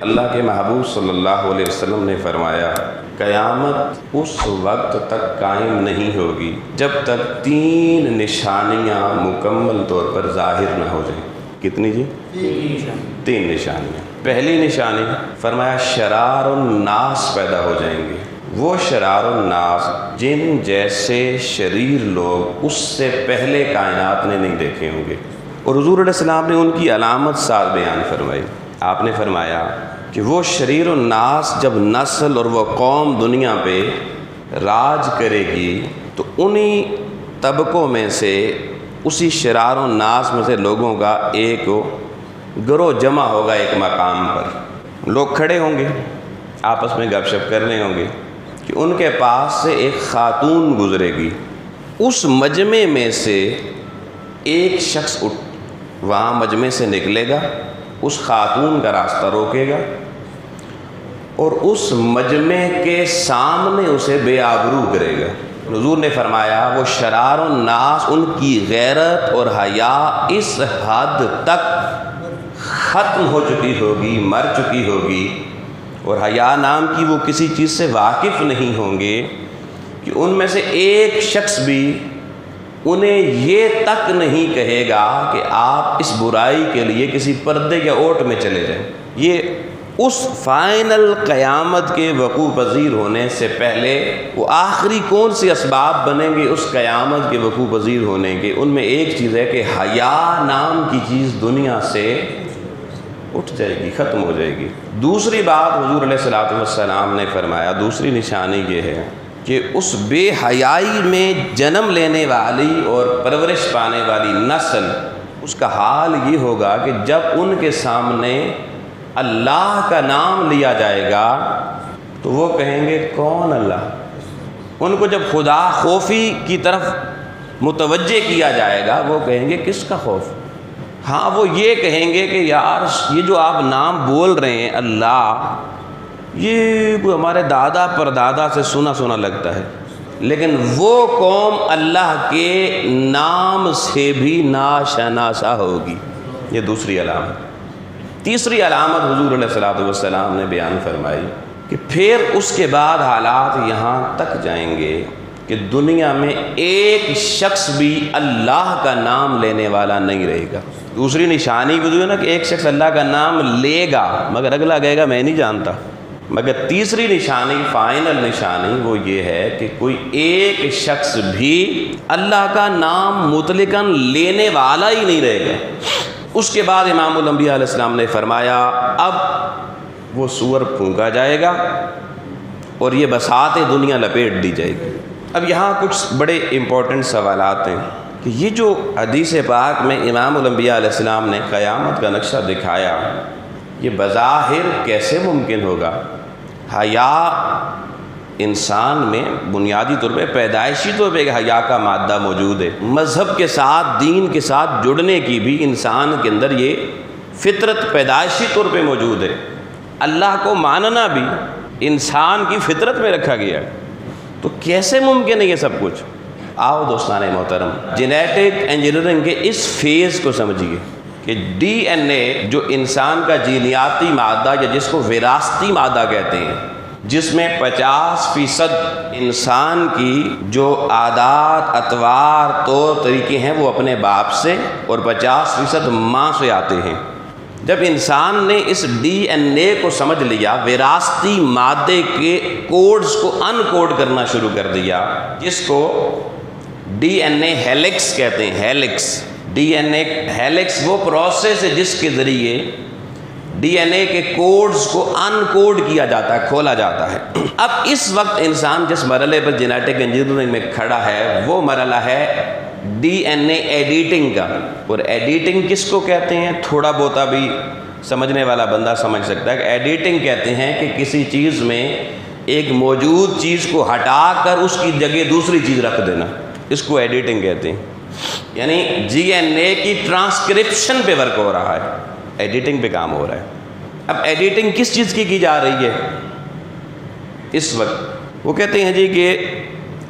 اللہ کے محبوب صلی اللہ علیہ وسلم نے فرمایا قیامت اس وقت تک قائم نہیں ہوگی جب تک 3 نشانیاں مکمل طور پر ظاہر نہ ہو جائیں۔ کتنی جی؟ 3 نشانیاں۔ پہلی نشانی فرمایا شرار الناس پیدا ہو جائیں گے، وہ شرار الناس جن جیسے شریر لوگ اس سے پہلے کائنات نے نہیں دیکھے ہوں گے۔ اور حضور علیہ السلام نے ان کی علامت ساتھ بیان فرمائی۔ آپ نے فرمایا کہ وہ شریر الناس جب نسل اور وہ قوم دنیا پہ راج کرے گی تو انہی طبقوں میں سے اسی شرار الناس میں سے لوگوں کا ایک گروہ جمع ہوگا ایک مقام پر۔ لوگ کھڑے ہوں گے، آپس میں گپ شپ کر رہے ہوں گے کہ ان کے پاس سے ایک خاتون گزرے گی۔ اس مجمع میں سے ایک شخص وہاں مجمع سے نکلے گا، اس خاتون کا راستہ روکے گا اور اس مجمع کے سامنے اسے بے آبرو کرے گا۔ حضور نے فرمایا وہ شرار الناس ان کی غیرت اور حیا اس حد تک ختم ہو چکی ہوگی، مر چکی ہوگی، اور حیا نام کی وہ کسی چیز سے واقف نہیں ہوں گے کہ ان میں سے ایک شخص بھی انہیں یہ تک نہیں کہے گا کہ آپ اس برائی کے لیے کسی پردے یا اوٹ میں چلے جائیں۔ یہ اس فائنل قیامت کے وقوع پذیر ہونے سے پہلے وہ آخری کون سے اسباب بنیں گے اس قیامت کے وقوع پذیر ہونے کے؟ ان میں ایک چیز ہے کہ حیا نام کی چیز دنیا سے اٹھ جائے گی، ختم ہو جائے گی۔ دوسری بات حضور علیہ السلام نے فرمایا، دوسری نشانی یہ ہے کہ اس بے حیائی میں جنم لینے والی اور پرورش پانے والی نسل، اس کا حال یہ ہوگا کہ جب ان کے سامنے اللہ کا نام لیا جائے گا تو وہ کہیں گے کون اللہ؟ ان کو جب خدا خوفی کی طرف متوجہ کیا جائے گا وہ کہیں گے کس کا خوف؟ ہاں وہ یہ کہیں گے کہ یار یہ جو آپ نام بول رہے ہیں اللہ، یہ کوئی ہمارے دادا پردادا سے سنا سنا لگتا ہے، لیکن وہ قوم اللہ کے نام سے بھی ناشناسا ہوگی۔ یہ دوسری علامت۔ تیسری علامت حضور علیہ السلام نے بیان فرمائی کہ پھر اس کے بعد حالات یہاں تک جائیں گے کہ دنیا میں ایک شخص بھی اللہ کا نام لینے والا نہیں رہے گا۔ دوسری نشانی بھی جو ہے نا کہ ایک شخص اللہ کا نام لے گا مگر اگلا کہے گا میں نہیں جانتا۔ مگر تیسری نشانی، فائنل نشانی وہ یہ ہے کہ کوئی ایک شخص بھی اللہ کا نام مطلقاً لینے والا ہی نہیں رہے گا۔ اس کے بعد امام الانبیاء علیہ السلام نے فرمایا اب وہ سور پھونکا جائے گا اور یہ بساط دنیا لپیٹ دی جائے گی۔ اب یہاں کچھ بڑے امپورٹنٹ سوالات ہیں کہ یہ جو حدیث پاک میں امام الانبیاء علیہ السلام نے قیامت کا نقشہ دکھایا یہ بظاہر کیسے ممکن ہوگا؟ حیا انسان میں بنیادی طور پہ پیدائشی طور پہ حیا کا مادہ موجود ہے۔ مذہب کے ساتھ، دین کے ساتھ جڑنے کی بھی انسان کے اندر یہ فطرت پیدائشی طور پہ موجود ہے۔ اللہ کو ماننا بھی انسان کی فطرت میں رکھا گیا ہے، تو کیسے ممکن ہے یہ سب کچھ؟ آؤ دوستان محترم جینیٹک انجینئرنگ کے اس فیز کو سمجھیے کہ ڈی این اے جو انسان کا جینیاتی مادہ یا جس کو وراثتی مادہ کہتے ہیں، جس میں 50% انسان کی جو عادات، اطوار، طور طریقے ہیں وہ اپنے باپ سے اور 50% ماں سے آتے ہیں۔ جب انسان نے اس ڈی این اے کو سمجھ لیا، وراثتی مادے کے کوڈز کو ان کوڈ کرنا شروع کر دیا، جس کو ڈی این اے ہیلکس کہتے ہیں۔ ہیلکس، ڈی این اے ہیلکس وہ پروسیس ہے جس کے ذریعے ڈی این اے کے کوڈز کو ان کوڈ کیا جاتا ہے، کھولا جاتا ہے۔ اب اس وقت انسان جس مرحلے پر جینیٹک انجینئرنگ میں کھڑا ہے وہ مرحلہ ہے ڈی این اے ایڈیٹنگ کا۔ اور ایڈیٹنگ کس کو کہتے ہیں؟ تھوڑا بہت بھی سمجھنے والا بندہ سمجھ سکتا ہے کہ ایڈیٹنگ کہتے ہیں کہ کسی چیز میں ایک موجود چیز کو ہٹا کر اس کی جگہ دوسری چیز رکھ دینا، اس کو ایڈیٹنگ کہتے ہیں۔ یعنی جی این اے کی ٹرانسکرپشن پہ ورک ہو رہا ہے، ایڈیٹنگ پہ کام ہو رہا ہے۔ اب ایڈیٹنگ کس چیز کی جا رہی ہے اس وقت؟ وہ کہتے ہیں جی کہ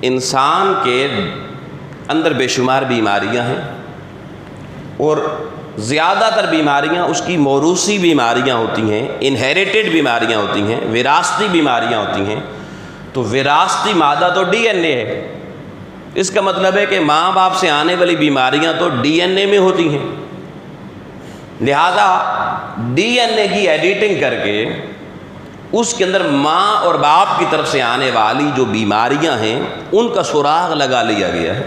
انسان کے اندر بے شمار بیماریاں ہیں اور زیادہ تر بیماریاں اس کی موروثی بیماریاں ہوتی ہیں، انہیریٹڈ بیماریاں ہوتی ہیں، وراثتی بیماریاں ہوتی ہیں۔ تو وراثتی مادہ تو ڈی این اے ہے، اس کا مطلب ہے کہ ماں باپ سے آنے والی بیماریاں تو ڈی این اے میں ہوتی ہیں، لہذا ڈی این اے کی ایڈیٹنگ کر کے اس کے اندر ماں اور باپ کی طرف سے آنے والی جو بیماریاں ہیں ان کا سراغ لگا لیا گیا ہے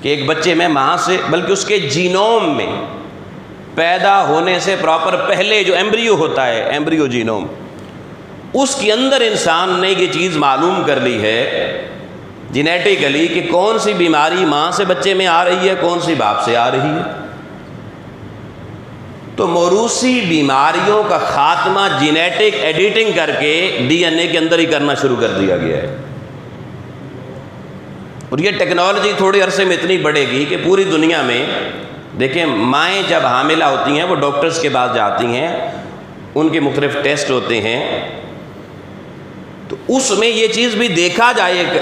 کہ ایک بچے میں ماں سے، بلکہ اس کے جینوم میں پیدا ہونے سے پراپر پہلے جو ایمبریو ہوتا ہے، ایمبریو جینوم، اس کے اندر انسان نے یہ چیز معلوم کر لی ہے جینیٹیکلی کہ کون سی بیماری ماں سے بچے میں آ رہی ہے، کون سی باپ سے آ رہی ہے۔ تو موروثی بیماریوں کا خاتمہ جینیٹک ایڈیٹنگ کر کے ڈی این اے کے اندر ہی کرنا شروع کر دیا گیا ہے، اور یہ ٹیکنالوجی تھوڑے عرصے میں اتنی بڑھے گی کہ پوری دنیا میں دیکھیں، مائیں جب حاملہ ہوتی ہیں وہ ڈاکٹرز کے پاس جاتی ہیں، ان کے مختلف ٹیسٹ ہوتے ہیں، تو اس میں یہ چیز بھی دیکھا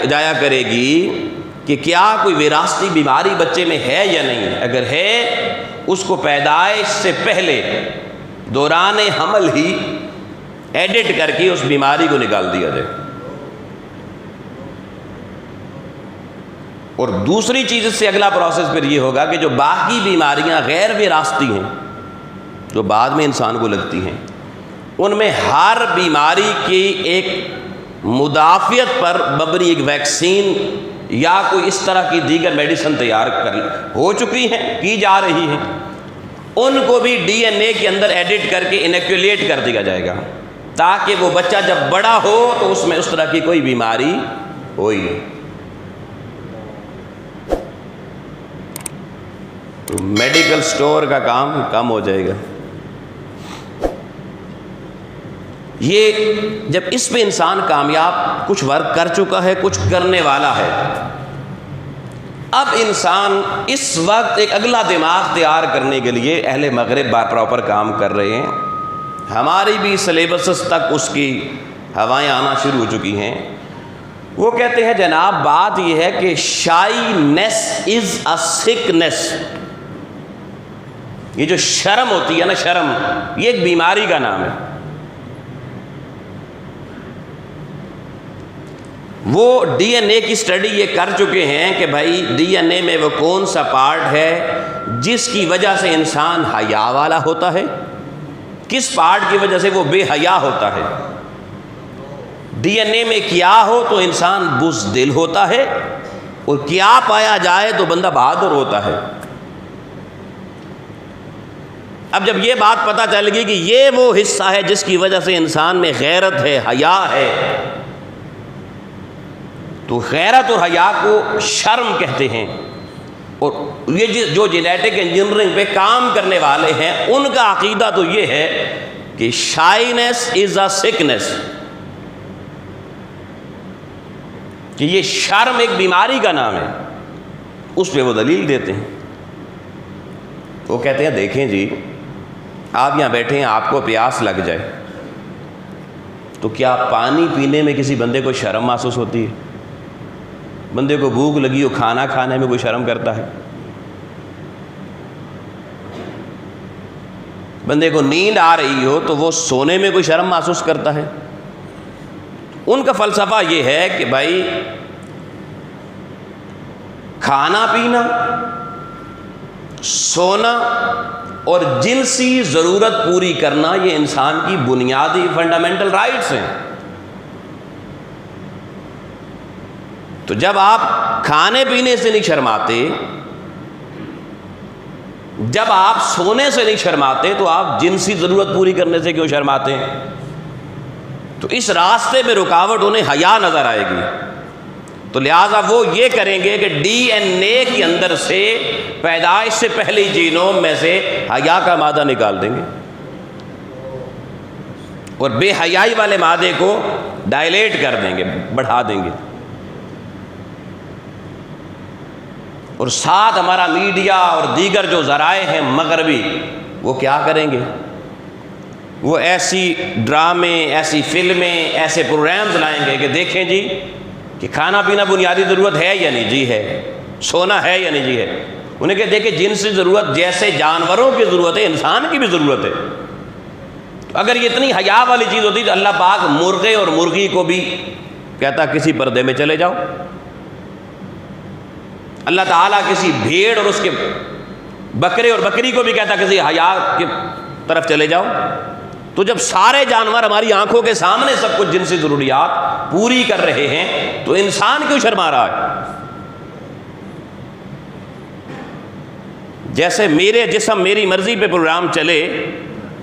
جایا کرے گی کہ کیا کوئی وراثتی بیماری بچے میں ہے یا نہیں ہے۔ اگر ہے، اس کو پیدائش سے پہلے دوران حمل ہی ایڈٹ کر کے اس بیماری کو نکال دیا جائے۔ اور دوسری چیز، اس سے اگلا پروسیس پھر یہ ہوگا کہ جو باقی بیماریاں غیر وراثتی ہیں جو بعد میں انسان کو لگتی ہیں، ان میں ہر بیماری کی ایک مدافعت پر مبنی ایک ویکسین یا کوئی اس طرح کی دیگر میڈیسن تیار ہو چکی ہیں، کی جا رہی ہیں، ان کو بھی ڈی این اے کے اندر ایڈٹ کر کے انیکولیٹ کر دیا جائے گا تاکہ وہ بچہ جب بڑا ہو تو اس میں اس طرح کی کوئی بیماری ہوئی نہیں۔ تو میڈیکل سٹور کا کام کم ہو جائے گا۔ یہ جب اس پہ انسان کامیاب کچھ ورک کر چکا ہے، کچھ کرنے والا ہے، اب انسان اس وقت ایک اگلا دماغ تیار کرنے کے لیے اہل مغرب پراپر کام کر رہے ہیں۔ ہماری بھی سلیبسز تک اس کی ہوائیں آنا شروع ہو چکی ہیں۔ وہ کہتے ہیں جناب بات یہ ہے کہ شائنیس از اے سکنیس، یہ جو شرم ہوتی ہے نا، شرم، یہ ایک بیماری کا نام ہے۔ وہ ڈی این اے کی سٹڈی یہ کر چکے ہیں کہ بھائی ڈی این اے میں وہ کون سا پارٹ ہے جس کی وجہ سے انسان حیا والا ہوتا ہے، کس پارٹ کی وجہ سے وہ بے حیا ہوتا ہے۔ ڈی این اے میں کیا ہو تو انسان بزدل ہوتا ہے، اور کیا پایا جائے تو بندہ بہادر ہوتا ہے۔ اب جب یہ بات پتہ چل گئی کہ یہ وہ حصہ ہے جس کی وجہ سے انسان میں غیرت ہے، حیا ہے، تو غیرت اور حیا کو شرم کہتے ہیں۔ اور یہ جو جینیٹک انجینئرنگ پہ کام کرنے والے ہیں ان کا عقیدہ تو یہ ہے کہ شائنیس از اے سکنیس، کہ یہ شرم ایک بیماری کا نام ہے۔ اس پہ وہ دلیل دیتے ہیں، وہ کہتے ہیں دیکھیں جی، آپ یہاں بیٹھے ہیں، آپ کو پیاس لگ جائے تو کیا پانی پینے میں کسی بندے کو شرم محسوس ہوتی ہے؟ بندے کو بھوک لگی ہو، کھانا کھانے میں کوئی شرم کرتا ہے؟ بندے کو نیند آ رہی ہو تو وہ سونے میں کوئی شرم محسوس کرتا ہے؟ ان کا فلسفہ یہ ہے کہ بھائی کھانا پینا، سونا اور جنسی ضرورت پوری کرنا یہ انسان کی بنیادی فنڈامنٹل رائٹس ہیں۔ تو جب آپ کھانے پینے سے نہیں شرماتے، جب آپ سونے سے نہیں شرماتے، تو آپ جنسی ضرورت پوری کرنے سے کیوں شرماتے ہیں؟ تو اس راستے میں رکاوٹ انہیں حیا نظر آئے گی، تو لہٰذا وہ یہ کریں گے کہ ڈی این اے کے اندر سے پیدائش سے پہلے جینوم میں سے حیا کا مادہ نکال دیں گے، اور بے حیائی والے مادے کو ڈائلیٹ کر دیں گے، بڑھا دیں گے۔ اور ساتھ ہمارا میڈیا اور دیگر جو ذرائع ہیں مغربی، وہ کیا کریں گے؟ وہ ایسی ڈرامے، ایسی فلمیں، ایسے پروگرامز لائیں گے کہ دیکھیں جی کہ کھانا پینا بنیادی ضرورت ہے یا نہیں؟ جی ہے۔ سونا ہے یا نہیں؟ جی ہے۔ انہیں کہ دیکھیں جنسی ضرورت جیسے جانوروں کی ضرورت ہے انسان کی بھی ضرورت ہے. اگر یہ اتنی حیا والی چیز ہوتی تو اللہ پاک مرغے اور مرغی کو بھی کہتا کسی پردے میں چلے جاؤ. اللہ تعالیٰ کسی بھیڑ اور اس کے بکرے اور بکری کو بھی کہتا کسی حیا کی طرف چلے جاؤ. تو جب سارے جانور ہماری آنکھوں کے سامنے سب کچھ جنسی ضروریات پوری کر رہے ہیں تو انسان کیوں شرما رہا ہے؟ جیسے میرے جسم میری مرضی پہ پروگرام چلے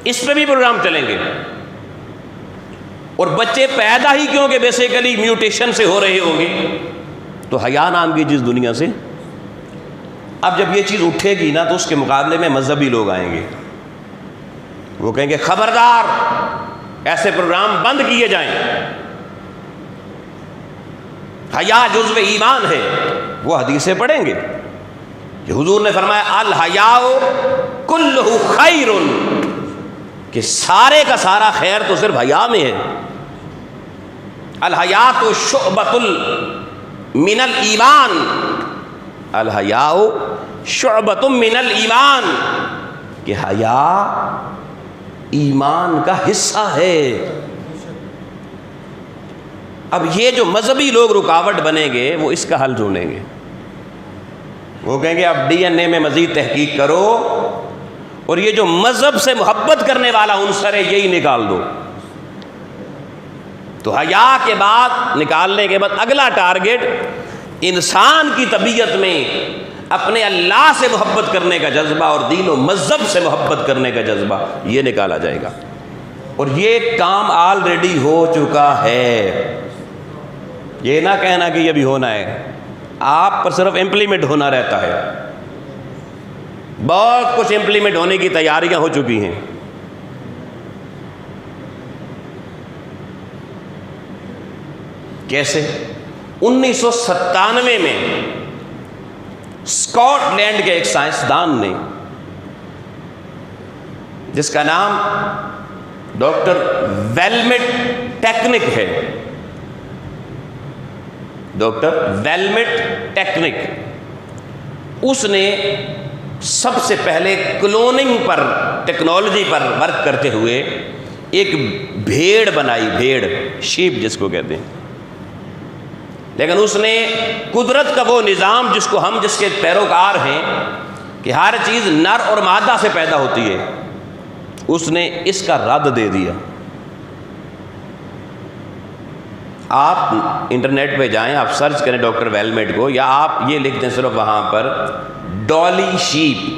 اس پہ بھی پروگرام چلیں گے. اور بچے پیدا ہی کیوں کہ بیسیکلی میوٹیشن سے ہو رہے ہوں گے. تو حیا نام کی چیز دنیا سے اب جب یہ چیز اٹھے گی نا تو اس کے مقابلے میں مذہبی لوگ آئیں گے. وہ کہیں گے خبردار ایسے پروگرام بند کیے جائیں. حیا جزو ایمان ہے. وہ حدیثیں پڑھیں گے کہ حضور نے فرمایا الحیاء کلہ خیر، کہ سارے کا سارا خیر تو صرف حیا میں ہے. الحیاء شعبۃ من الایمان، الحیاء شعبۃ من الایمان، کہ حیا ایمان کا حصہ ہے. اب یہ جو مذہبی لوگ رکاوٹ بنیں گے وہ اس کا حل ڈھونڈیں گے. وہ کہیں گے اب ڈی این اے میں مزید تحقیق کرو اور یہ جو مذہب سے محبت کرنے والا عنصر ہے یہی نکال دو. تو حیا کے بعد نکالنے کے بعد اگلا ٹارگٹ انسان کی طبیعت میں اپنے اللہ سے محبت کرنے کا جذبہ اور دین و مذہب سے محبت کرنے کا جذبہ یہ نکالا جائے گا. اور یہ کام آلریڈی ہو چکا ہے. یہ نہ کہنا کہ یہ بھی ہونا ہے، آپ پر صرف امپلیمنٹ ہونا رہتا ہے. بہت کچھ امپلیمنٹ ہونے کی تیاریاں ہو چکی ہیں. کیسے؟ 1997 میں اسکاٹ لینڈ کے ایک سائنسدان نے جس کا نام ڈاکٹر ویلمٹ ٹیکنک ہے، ڈاکٹر ویلمٹ ٹیکنک، اس نے سب سے پہلے کلوننگ پر ٹیکنالوجی پر ورک کرتے ہوئے ایک بھیڑ بنائی، بھیڑ شیپ جس کو کہتے ہیں. لیکن اس نے قدرت کا وہ نظام جس کے پیروکار ہیں کہ ہر چیز نر اور مادہ سے پیدا ہوتی ہے، اس نے اس کا رد دے دیا. آپ انٹرنیٹ پہ جائیں، آپ سرچ کریں ڈاکٹر ویلمٹ کو، یا آپ یہ لکھ دیں صرف وہاں پر ڈالی شیپ.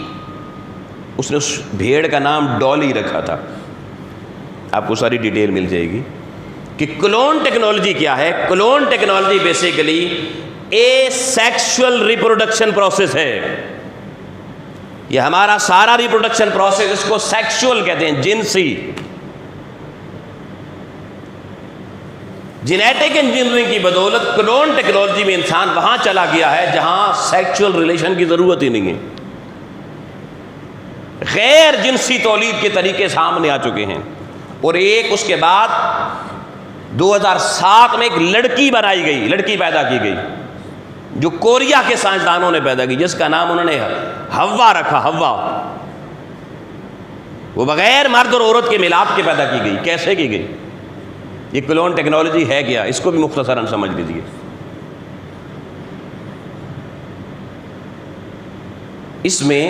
اس نے اس بھیڑ کا نام ڈالی رکھا تھا. آپ کو ساری ڈیٹیل مل جائے گی کہ کلون ٹیکنالوجی کیا ہے. کلون technology basically a sexual reproduction process ہے. یہ ہمارا سارا ریپروڈکشن پروسیس اس کو سیکشول کہتے ہیں، جنسی. جینیٹک انجینئرنگ کی بدولت کلون ٹیکنالوجی میں انسان وہاں چلا گیا ہے جہاں سیکشول ریلیشن کی ضرورت ہی نہیں ہے. غیر جنسی تولید کے طریقے سامنے آ چکے ہیں. اور ایک اس کے بعد 2007 میں ایک لڑکی بنائی گئی، لڑکی پیدا کی گئی جو کوریا کے سائنسدانوں نے پیدا کی، جس کا نام انہوں نے ہوا رکھا، ہوا. وہ بغیر مرد اور عورت کے ملاپ کے پیدا کی گئی. کیسے کی گئی؟ یہ کلون ٹیکنالوجی ہے کیا؟ اس کو بھی مختصراً سمجھ لیجیے. اس میں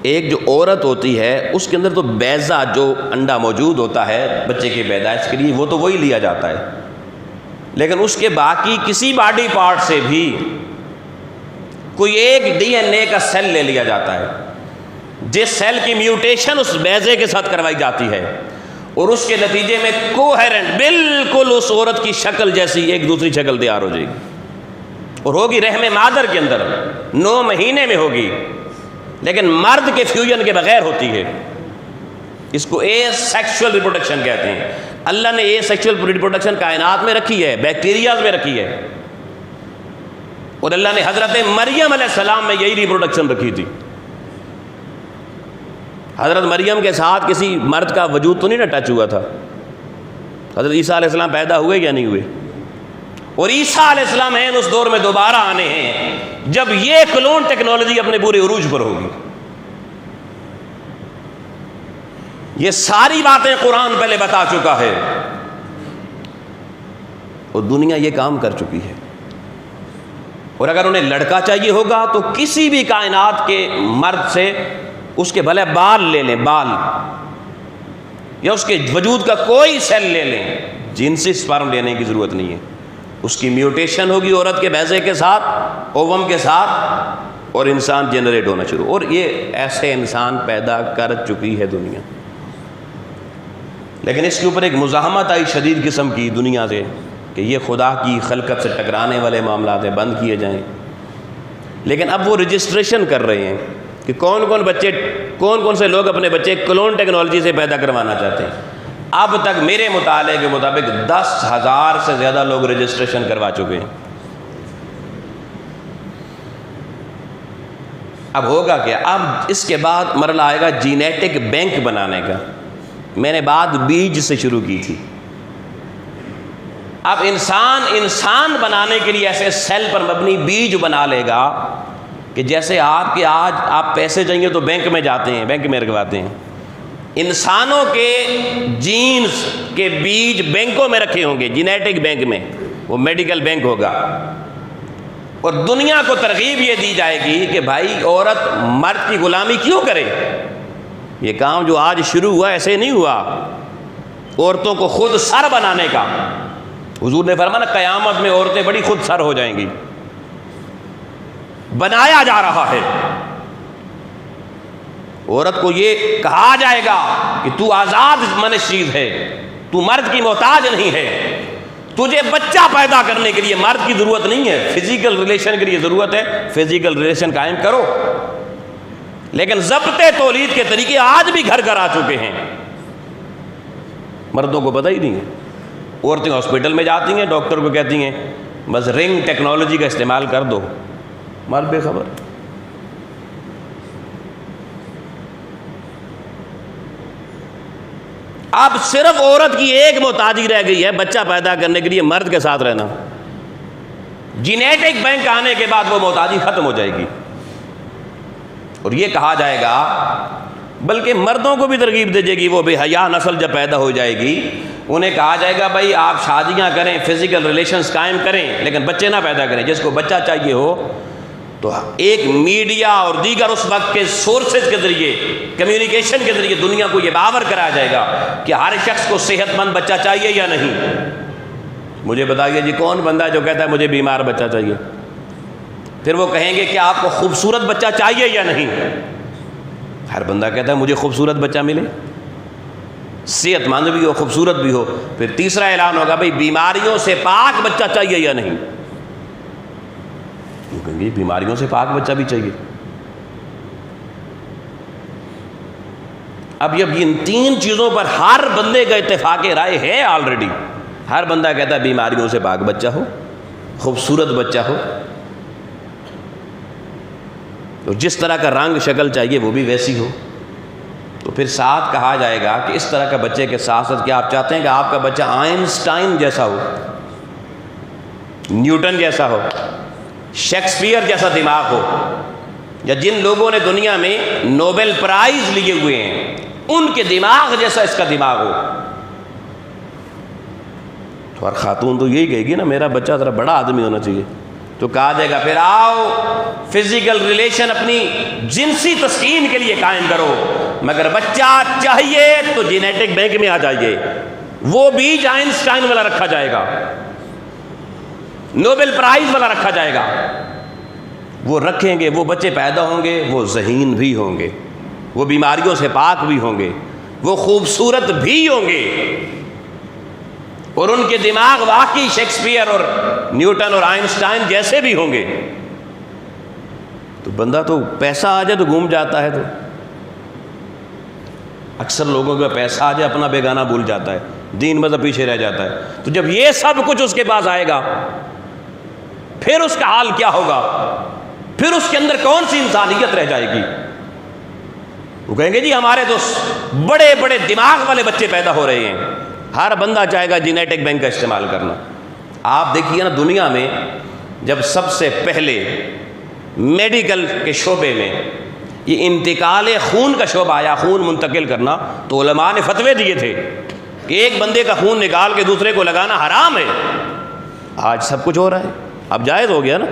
ایک جو عورت ہوتی ہے اس کے اندر تو بیضہ جو انڈا موجود ہوتا ہے بچے کی پیدائش کے لیے وہ تو وہی لیا جاتا ہے، لیکن اس کے باقی کسی باڈی پارٹ سے بھی کوئی ایک ڈی این اے کا سیل لے لیا جاتا ہے، جس سیل کی میوٹیشن اس بیضے کے ساتھ کروائی جاتی ہے اور اس کے نتیجے میں کوہیرنٹ بالکل اس عورت کی شکل جیسی ایک دوسری شکل تیار ہو جائے گی اور ہوگی رحم مادر کے اندر 9 مہینے میں ہوگی، لیکن مرد کے فیوژن کے بغیر ہوتی ہے. اس کو اے سیکشول ریپروڈکشن کہتے ہیں. اللہ نے اے سیکشول ریپروڈکشن کائنات میں رکھی ہے، بیکٹیریاز میں رکھی ہے، اور اللہ نے حضرت مریم علیہ السلام میں یہی ریپروڈکشن رکھی تھی. حضرت مریم کے ساتھ کسی مرد کا وجود تو نہیں نہ ٹچ ہوا تھا. حضرت عیسیٰ علیہ السلام پیدا ہوئے یا نہیں ہوئے؟ اور عیسیٰ علیہ السلام ہیں اس دور میں دوبارہ آنے ہیں جب یہ کلون ٹیکنالوجی اپنے پورے عروج پر ہوگی. یہ ساری باتیں قرآن پہلے بتا چکا ہے اور دنیا یہ کام کر چکی ہے. اور اگر انہیں لڑکا چاہیے ہوگا تو کسی بھی کائنات کے مرد سے اس کے بھلے بال لے لیں، بال یا اس کے وجود کا کوئی سیل لے لیں، جنسی سپرم لینے کی ضرورت نہیں ہے. اس کی میوٹیشن ہوگی عورت کے بیضے کے ساتھ، اووم کے ساتھ، اور انسان جنریٹ ہونا شروع. اور یہ ایسے انسان پیدا کر چکی ہے دنیا. لیکن اس کے اوپر ایک مزاحمت آئی شدید قسم کی دنیا سے کہ یہ خدا کی خلقت سے ٹکرانے والے معاملات ہیں، بند کیے جائیں. لیکن اب وہ رجسٹریشن کر رہے ہیں کہ کون کون سے لوگ اپنے بچے کلون ٹیکنالوجی سے پیدا کروانا چاہتے ہیں. اب تک میرے مطالعے کے مطابق 10,000 سے زیادہ لوگ رجسٹریشن کروا چکے ہیں. اب ہوگا کیا؟ اب اس کے بعد مرحلہ آئے گا جینیٹک بینک بنانے کا. میں نے بات بیج سے شروع کی تھی. اب انسان بنانے کے لیے ایسے سیل پر مبنی بیج بنا لے گا کہ جیسے آج آپ پیسے چاہیے تو بینک میں جاتے ہیں، بینک میں رکھواتے ہیں. انسانوں کے جینز کے بیج بینکوں میں رکھے ہوں گے، جینیٹک بینک میں، وہ میڈیکل بینک ہوگا. اور دنیا کو ترغیب یہ دی جائے گی کہ بھائی عورت مرد کی غلامی کیوں کرے. یہ کام جو آج شروع ہوا ایسے نہیں ہوا. عورتوں کو خود سر بنانے کا حضور نے فرمایا نا، قیامت میں عورتیں بڑی خود سر ہو جائیں گی. بنایا جا رہا ہے. عورت کو یہ کہا جائے گا کہ تو آزاد منش چیز ہے، تو مرد کی محتاج نہیں ہے. تجھے بچہ پیدا کرنے کے لیے مرد کی ضرورت نہیں ہے، فزیکل ریلیشن کے لیے ضرورت ہے، فزیکل ریلیشن قائم کرو. لیکن ضبط تولید کے طریقے آج بھی گھر گھر آ چکے ہیں، مردوں کو پتہ ہی نہیں ہے. عورتیں ہاسپٹل میں جاتی ہیں، ڈاکٹر کو کہتی ہیں بس رنگ ٹیکنالوجی کا استعمال کر دو، مرد بے خبر. اب صرف عورت کی ایک محتاجی رہ گئی ہے بچہ پیدا کرنے کے لیے مرد کے ساتھ رہنا. جینیٹک بینک آنے کے بعد وہ محتاجی ختم ہو جائے گی. اور یہ کہا جائے گا، بلکہ مردوں کو بھی ترغیب دے گی، وہ بے حیا نسل جب پیدا ہو جائے گی انہیں کہا جائے گا بھائی آپ شادیاں کریں، فزیکل ریلیشنز قائم کریں، لیکن بچے نہ پیدا کریں. جس کو بچہ چاہیے ہو تو ایک میڈیا اور دیگر اس وقت کے سورسز کے ذریعے، کمیونیکیشن کے ذریعے دنیا کو یہ باور کرایا جائے گا کہ ہر شخص کو صحت مند بچہ چاہیے یا نہیں. مجھے بتائیے جی کون بندہ جو کہتا ہے مجھے بیمار بچہ چاہیے؟ پھر وہ کہیں گے کہ آپ کو خوبصورت بچہ چاہیے یا نہیں؟ ہر بندہ کہتا ہے مجھے خوبصورت بچہ ملے، صحت مند بھی ہو، خوبصورت بھی ہو. پھر تیسرا اعلان ہوگا بھئی بیماریوں سے پاک بچہ چاہیے یا نہیں؟ وہ کہیں گے بیماریوں سے پاک بچہ بھی چاہیے. اب ان 3 چیزوں پر ہر بندے کا اتفاق رائے ہے آلریڈی. ہر بندہ کہتا ہے بیماریوں سے پاک بچہ ہو، خوبصورت بچہ ہو، اور جس طرح کا رنگ شکل چاہیے وہ بھی ویسی ہو. تو پھر ساتھ کہا جائے گا کہ اس طرح کا بچے کے ساتھ ساتھ کیا آپ چاہتے ہیں کہ آپ کا بچہ آئنسٹائن جیسا ہو، نیوٹن جیسا ہو، شیکسپیئر جیسا دماغ ہو، یا جن لوگوں نے دنیا میں نوبل پرائز لیے ہوئے ہیں ان کے دماغ جیسا اس کا دماغ ہو. تو ہر خاتون تو یہی کہے گی نا میرا بچہ ذرا بڑا آدمی ہونا چاہیے. تو کہا جائے گا پھر آؤ فزیکل ریلیشن اپنی جنسی تسکین کے لیے قائم کرو، مگر بچہ چاہیے تو جینیٹک بینک میں آ جائیے. وہ بیج آئنسٹائن والا رکھا جائے گا، نوبل پرائز والا رکھا جائے گا. وہ رکھیں گے، وہ بچے پیدا ہوں گے، وہ ذہین بھی ہوں گے، وہ بیماریوں سے پاک بھی ہوں گے، وہ خوبصورت بھی ہوں گے، اور ان کے دماغ واقعی شیکسپیئر اور نیوٹن اور آئنسٹائن جیسے بھی ہوں گے. تو بندہ تو پیسہ آ جائے تو گھوم جاتا ہے. تو اکثر لوگوں کا پیسہ آ جائے اپنا بیگانہ بھول جاتا ہے، دین مذہب پیچھے رہ جاتا ہے. تو جب یہ سب کچھ اس کے پاس آئے گا پھر اس کا حال کیا ہوگا؟ پھر اس کے اندر کون سی انسانیت رہ جائے گی؟ وہ کہیں گے جی ہمارے تو بڑے بڑے دماغ والے بچے پیدا ہو رہے ہیں. ہر بندہ چاہے گا جینیٹک بینک کا استعمال کرنا. آپ دیکھیے نا دنیا میں جب سب سے پہلے میڈیکل کے شعبے میں یہ انتقال خون کا شعبہ آیا، خون منتقل کرنا، تو علماء نے فتوے دیے تھے کہ ایک بندے کا خون نکال کے دوسرے کو لگانا حرام ہے۔ آج سب کچھ ہو رہا ہے، اب جائز ہو گیا نا۔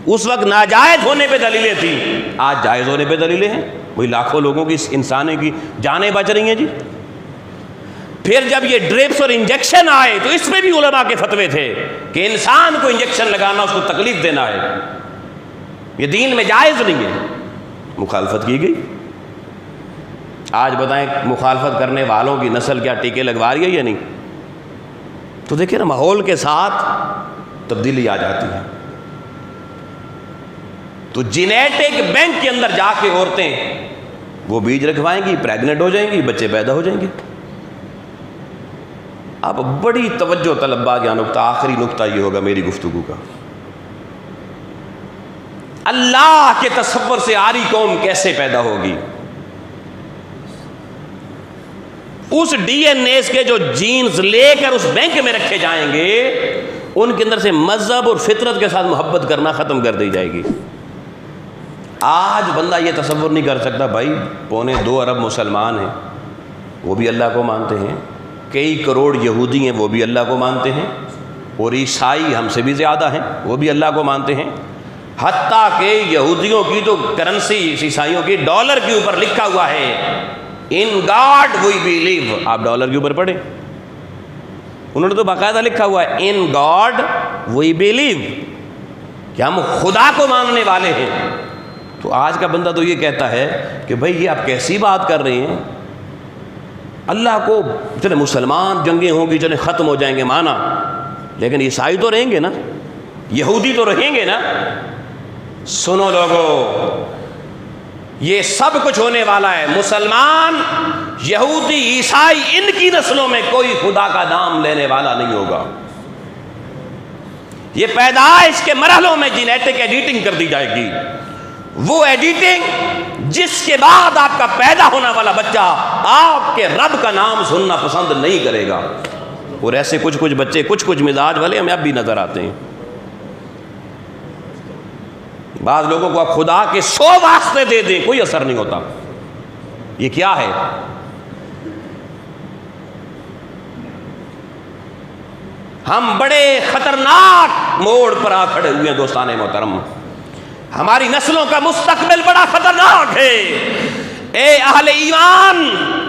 اس وقت ناجائز ہونے پہ دلیلیں تھیں، آج جائز ہونے پہ دلیلیں ہیں۔ وہی لاکھوں لوگوں کی، انسانوں کی جانیں بچ رہی ہیں جی۔ پھر جب یہ ڈرپس اور انجیکشن آئے تو اس میں بھی علماء کے فتوے تھے کہ انسان کو انجیکشن لگانا، اس کو تکلیف دینا ہے، یہ دین میں جائز نہیں ہے، مخالفت کی گئی۔ آج بتائیں مخالفت کرنے والوں کی نسل کیا ٹیکے لگوا رہی ہے یا نہیں؟ تو دیکھیں نا ماحول کے ساتھ تبدیلی آ جاتی ہے۔ تو جینیٹک بینک کے اندر جا کے عورتیں وہ بیج رکھوائیں گی، پریگننٹ ہو جائیں گی، بچے پیدا ہو جائیں گے۔ اب بڑی توجہ طلب کا نقطہ، آخری نقطہ یہ ہوگا میری گفتگو کا، اللہ کے تصور سے آری قوم کیسے پیدا ہوگی؟ اس ڈی این اے کے جو جینز لے کر اس بینک میں رکھے جائیں گے، ان کے اندر سے مذہب اور فطرت کے ساتھ محبت کرنا ختم کر دی جائے گی۔ آج بندہ یہ تصور نہیں کر سکتا، بھائی 2.25 ارب مسلمان ہیں، وہ بھی اللہ کو مانتے ہیں، کئی کروڑ یہودی ہیں، وہ بھی اللہ کو مانتے ہیں، اور عیسائی ہم سے بھی زیادہ ہیں، وہ بھی اللہ کو مانتے ہیں۔ حتیٰ کہ یہودیوں کی تو کرنسی، عیسائیوں کی ڈالر کے اوپر لکھا ہوا ہے ان گاڈ وی بلیو۔ آپ ڈالر کے اوپر پڑھیں، انہوں نے تو باقاعدہ لکھا ہوا ہے ان گاڈ وی بلیو، کہ ہم خدا کو ماننے والے ہیں۔ تو آج کا بندہ تو یہ کہتا ہے کہ بھائی یہ آپ کیسی بات کر رہے ہیں، اللہ کو چلے مسلمان جنگیں ہوں گی، چلے ختم ہو جائیں گے مانا، لیکن عیسائی تو رہیں گے نا، یہودی تو رہیں گے نا۔ سنو لوگو، یہ سب کچھ ہونے والا ہے، مسلمان، یہودی، عیسائی، ان کی نسلوں میں کوئی خدا کا نام لینے والا نہیں ہوگا۔ یہ پیدائش کے مرحلوں میں جینیٹک ایڈیٹنگ کر دی جائے گی، وہ ایڈیٹنگ جس کے بعد آپ کا پیدا ہونے والا بچہ آپ کے رب کا نام سننا پسند نہیں کرے گا۔ اور ایسے کچھ بچے کچھ مزاج والے ہمیں اب بھی نظر آتے ہیں۔ بعض لوگوں کو آپ خدا کے 100 واسطے دے دیں، کوئی اثر نہیں ہوتا۔ یہ کیا ہے؟ ہم بڑے خطرناک موڑ پر آ کھڑے ہوئے ہیں دوستان محترم، ہماری نسلوں کا مستقبل بڑا خطرناک ہے۔ اے اہل ایمان،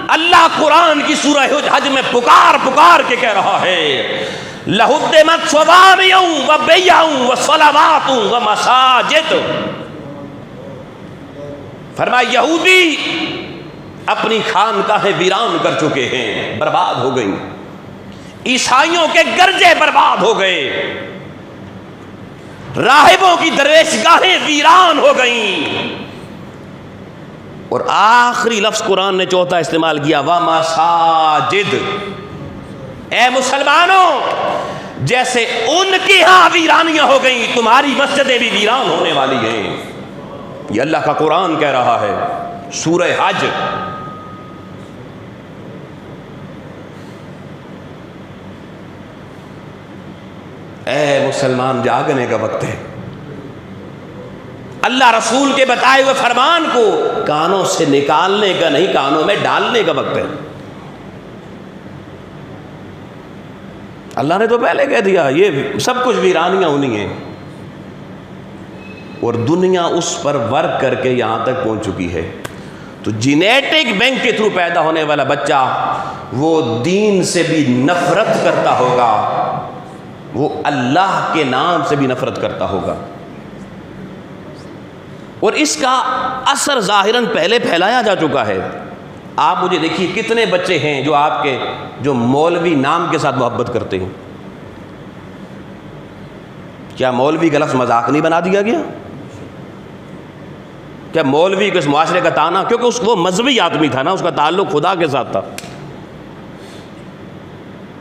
اللہ قرآن کی سورہ حج میں پکار کے کہہ رہا ہے لَهُدِّمَتْ صَوَامِعُ وَبِيَعُ وَصَلَوَاتُ وَمَسَاجِدُ۔ فرمایا یہودی اپنی خانقاہیں ویران کر چکے ہیں، برباد ہو گئیں، عیسائیوں کے گرجے برباد ہو گئے، راہبوں کی درویش گاہیں ویران ہو گئیں، اور آخری لفظ قرآن نے چوتھا استعمال کیا وَمَسَاجِدُ۔ اے مسلمانوں، جیسے ان کی ہاں ویرانیاں ہو گئیں، تمہاری مسجدیں بھی ویران ہونے والی ہیں۔ یہ اللہ کا قرآن کہہ رہا ہے، سورہ حج۔ اے مسلمان، جاگنے کا وقت ہے۔ اللہ رسول کے بتائے ہوئے فرمان کو کانوں سے نکالنے کا نہیں، کانوں میں ڈالنے کا وقت ہے۔ اللہ نے تو پہلے کہہ دیا یہ سب کچھ ویرانیاں ہونی ہیں، اور دنیا اس پر ورک کر کے یہاں تک پہنچ چکی ہے۔ تو جینیٹک بینک کے تھرو پیدا ہونے والا بچہ وہ دین سے بھی نفرت کرتا ہوگا، وہ اللہ کے نام سے بھی نفرت کرتا ہوگا، اور اس کا اثر ظاہراً پہلے پھیلایا جا چکا ہے۔ آپ مجھے دیکھیے کتنے بچے ہیں جو آپ کے جو مولوی نام کے ساتھ محبت کرتے ہیں۔ کیا مولوی کا لفظ مذاق نہیں بنا دیا گیا؟ کیا مولوی کو اس معاشرے کا تانا، کیونکہ وہ مذہبی آدمی تھا نا، اس کا تعلق خدا کے ساتھ تھا،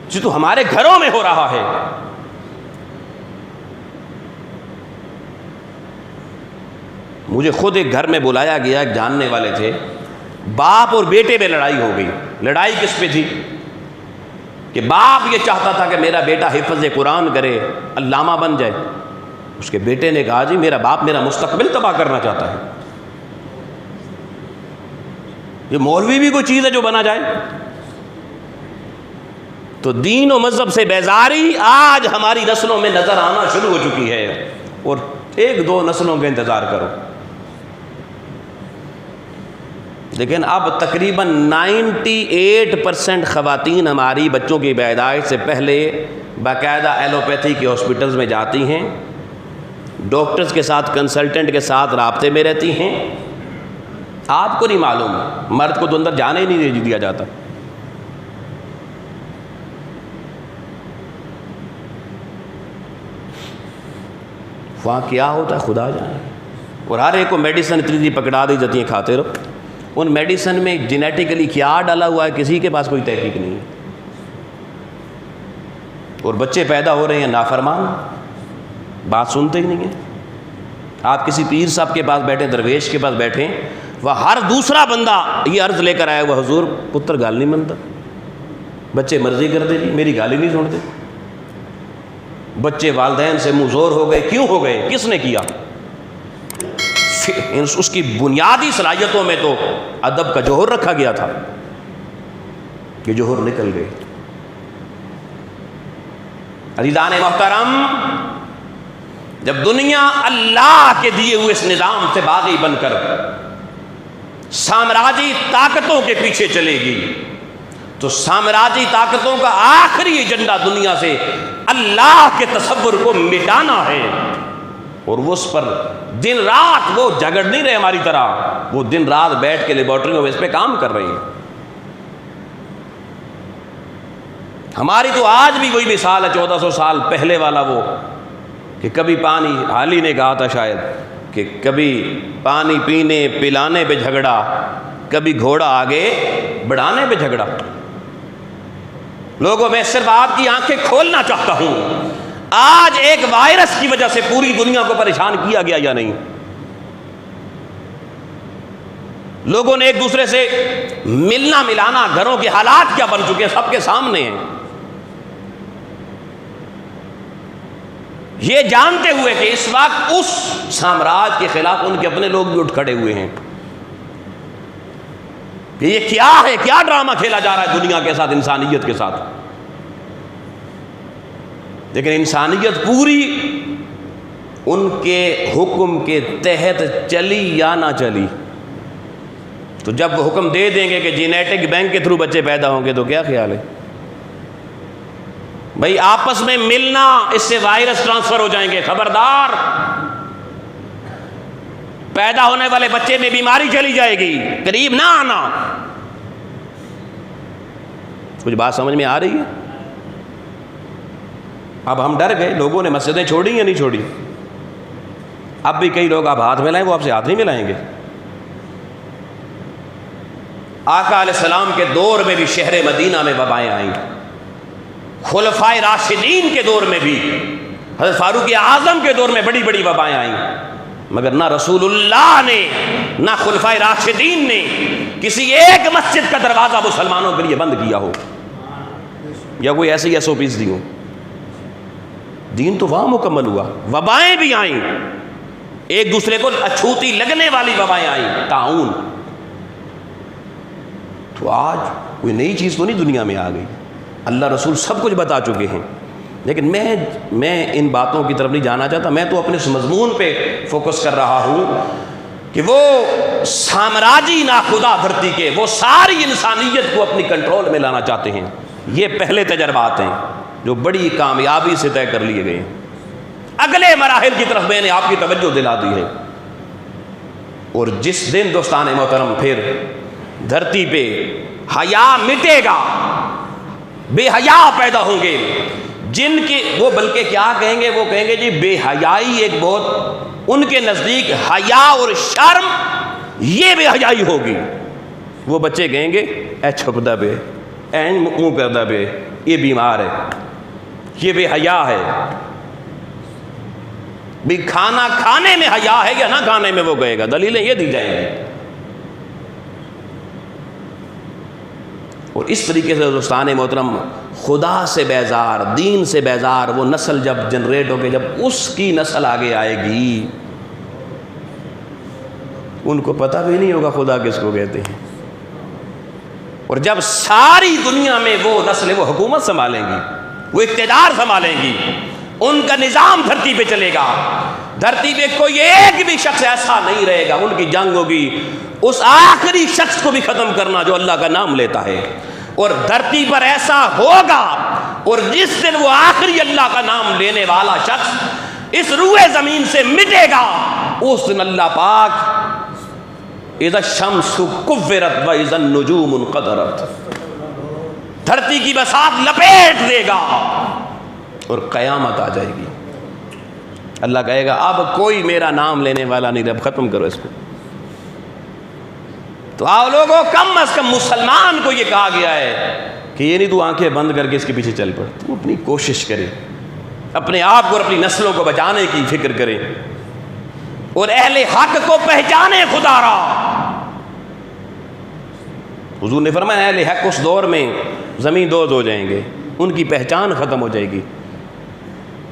جو تو ہمارے گھروں میں ہو رہا ہے۔ مجھے خود ایک گھر میں بلایا گیا، ایک جاننے والے تھے، باپ اور بیٹے میں لڑائی ہو گئی۔ لڑائی کس پہ تھی؟ کہ باپ یہ چاہتا تھا کہ میرا بیٹا حفظ قرآن کرے، علامہ بن جائے، اس کے بیٹے نے کہا جی میرا باپ میرا مستقبل تباہ کرنا چاہتا ہے، یہ مولوی بھی کوئی چیز ہے جو بنا جائے؟ تو دین و مذہب سے بیزاری آج ہماری نسلوں میں نظر آنا شروع ہو چکی ہے، اور ایک دو نسلوں کا انتظار کرو، لیکن اب تقریباً 98% خواتین ہماری بچوں کی پیدائش سے پہلے باقاعدہ ایلوپیتھی کے ہاسپٹلز میں جاتی ہیں، ڈاکٹرز کے ساتھ کنسلٹنٹ کے ساتھ رابطے میں رہتی ہیں۔ آپ کو نہیں معلوم، مرد کو تو اندر جانے ہی نہیں دیا جاتا۔ وہاں کیا ہوتا ہے خدا جانے، اور ہر ایک کو میڈیسن اتنی پکڑا دی جاتی ہیں، کھاتے رہو۔ ان میڈیسن میں جینیٹیکلی کیا ڈالا ہوا ہے کسی کے پاس کوئی تحقیق نہیں ہے، اور بچے پیدا ہو رہے ہیں نافرمان، بات سنتے ہی نہیں ہیں۔ آپ کسی پیر صاحب کے پاس بیٹھیں، درویش کے پاس بیٹھیں، وہ ہر دوسرا بندہ یہ عرض لے کر آیا وہ حضور پتر گال نہیں منتا، بچے مرضی کرتے جی، میری گالی نہیں سنتے، بچے والدین سے منہ زور ہو گئے۔ کیوں ہو گئے؟ کس نے کیا؟ اس کی بنیادی صلاحیتوں میں تو ادب کا جوہر رکھا گیا تھا، یہ جوہر نکل گئے۔ عزیزان محترم، جب دنیا اللہ کے دیے ہوئے اس نظام سے باغی بن کر سامراجی طاقتوں کے پیچھے چلے گی، تو سامراجی طاقتوں کا آخری ایجنڈا دنیا سے اللہ کے تصور کو مٹانا ہے، اور وہ اس پر دن رات وہ جھگڑ نہیں رہے ہماری طرح، وہ دن رات بیٹھ کے لیبارٹریوں میں اس پہ کام کر رہے ہیں۔ ہماری تو آج بھی وہی مثال ہے 1400 سال پہلے والا، وہ کہ کبھی پانی، حالی نے کہا تھا شاید کہ کبھی پانی پینے پلانے پہ جھگڑا، کبھی گھوڑا آگے بڑھانے پہ جھگڑا۔ لوگوں میں صرف آپ کی آنکھیں کھولنا چاہتا ہوں، آج ایک وائرس کی وجہ سے پوری دنیا کو پریشان کیا گیا یا نہیں؟ لوگوں نے ایک دوسرے سے ملنا ملانا، گھروں کے حالات کیا بن چکے ہیں سب کے سامنے ہیں، یہ جانتے ہوئے کہ اس وقت اس سامراج کے خلاف ان کے اپنے لوگ بھی اٹھ کھڑے ہوئے ہیں کہ یہ کیا ہے، کیا ڈرامہ کھیلا جا رہا ہے دنیا کے ساتھ، انسانیت کے ساتھ۔ لیکن انسانیت پوری ان کے حکم کے تحت چلی یا نہ چلی، تو جب وہ حکم دے دیں گے کہ جینیٹک بینک کے تھرو بچے پیدا ہوں گے تو کیا خیال ہے؟ بھائی آپس میں ملنا، اس سے وائرس ٹرانسفر ہو جائیں گے، خبردار۔ پیدا ہونے والے بچے میں بیماری چلی جائے گی، قریب نہ آنا۔ کچھ بات سمجھ میں آ رہی ہے؟ اب ہم ڈر گئے، لوگوں نے مسجدیں چھوڑی یا نہیں چھوڑی؟ اب بھی کئی لوگ آپ ہاتھ ملائیں، وہ آپ سے ہاتھ نہیں ملائیں گے۔ آقا علیہ السلام کے دور میں بھی شہر مدینہ میں وبائیں آئیں، خلفائے راشدین کے دور میں بھی، حضرت فاروق اعظم کے دور میں بڑی بڑی وبائیں آئیں، مگر نہ رسول اللہ نے نہ خلفائے راشدین نے کسی ایک مسجد کا دروازہ مسلمانوں کے لیے بند کیا ہو یا کوئی ایسی SOPs دی ہو۔ دین تو وہاں مکمل ہوا۔ وبائیں بھی آئیں، ایک دوسرے کو اچھوتی لگنے والی وبائیں آئیں، طاعون۔ تو آج کوئی نئی چیز تو نہیں دنیا میں آ گئی، اللہ رسول سب کچھ بتا چکے ہیں، لیکن میں ان باتوں کی طرف نہیں جانا چاہتا۔ میں تو اپنے اس مضمون پہ فوکس کر رہا ہوں کہ وہ سامراجی ناخدا دھرتی کے وہ ساری انسانیت کو اپنی کنٹرول میں لانا چاہتے ہیں۔ یہ پہلے تجربات ہیں جو بڑی کامیابی سے طے کر لیے گئے۔ اگلے مراحل کی طرف میں نے آپ کی توجہ دلا دی ہے، اور جس دن دوستان محترم پھر دھرتی پہ حیا مٹے گا، بے حیا پیدا ہوں گے، جن کی وہ بلکہ کیا کہیں گے، وہ کہیں گے جی بے حیائی ایک بہت ان کے نزدیک حیا اور شرم یہ بے حیائی ہوگی۔ وہ بچے کہیں گے اے چھپدا بے، اے منہ کردا بے، یہ بیمار ہے، یہ بے حیا ہے۔ بھی کھانا کھانے میں حیا ہے یا نہ کھانے میں، وہ کہے گا، دلیلیں یہ دی جائیں گی۔ اور اس طریقے سے دوستان محترم خدا سے بیزار، دین سے بیزار وہ نسل جب جنریٹ ہو کے جب اس کی نسل آگے آئے گی، ان کو پتہ بھی نہیں ہوگا خدا کس کو کہتے ہیں. اور جب ساری دنیا میں وہ نسلیں وہ حکومت سنبھالیں گی، وہ اقتدار سنبھالیں گی، ان کا نظام دھرتی پہ چلے گا، دھرتی پہ کوئی ایک بھی شخص ایسا نہیں رہے گا، ان کی جنگ ہوگی اس آخری شخص کو بھی ختم کرنا جو اللہ کا نام لیتا ہے. اور دھرتی پر ایسا ہوگا، اور جس دن وہ آخری اللہ کا نام لینے والا شخص اس روئے زمین سے مٹے گا، اس دن اللہ پاک اذا الشمس کورت واذا النجوم انقدرت دھرتی کی بساط لپیٹ دے گا اور قیامت آ جائے گی. اللہ کہے گا اب کوئی میرا نام لینے والا نہیں، اب ختم کرو اس کو. تو آؤ لوگوں، کم از کم مسلمان کو یہ کہا گیا ہے کہ یہ نہیں تو آنکھیں بند کر کے اس کے پیچھے چل پڑ، تو اپنی کوشش کرے، اپنے آپ کو اور اپنی نسلوں کو بچانے کی فکر کرے، اور اہل حق کو پہچانے خدا را. حضور نے فرمایا اہل حق اس دور میں زمین دوز ہو جائیں گے، ان کی پہچان ختم ہو جائے گی،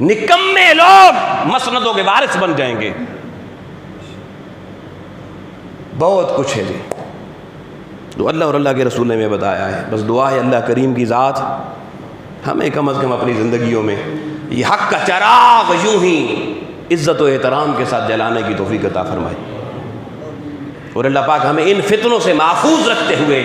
نکمے لوگ مسندوں کے وارث بن جائیں گے. بہت کچھ ہے جی تو اللہ اور اللہ کے رسول نے ہمیں بتایا ہے. بس دعا ہے اللہ کریم کی ذات ہمیں کم از کم اپنی زندگیوں میں یہ حق کا چراغ یوں ہی عزت و احترام کے ساتھ جلانے کی توفیق عطا فرمائے. اور اللہ پاک ہمیں ان فتنوں سے محفوظ رکھتے ہوئے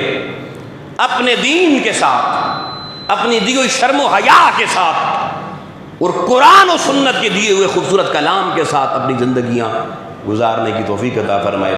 اپنے دین کے ساتھ، اپنی دی ہوئی شرم و حیا کے ساتھ اور قرآن و سنت کے دیے ہوئے خوبصورت کلام کے ساتھ اپنی زندگیاں گزارنے کی توفیق عطا فرمائے.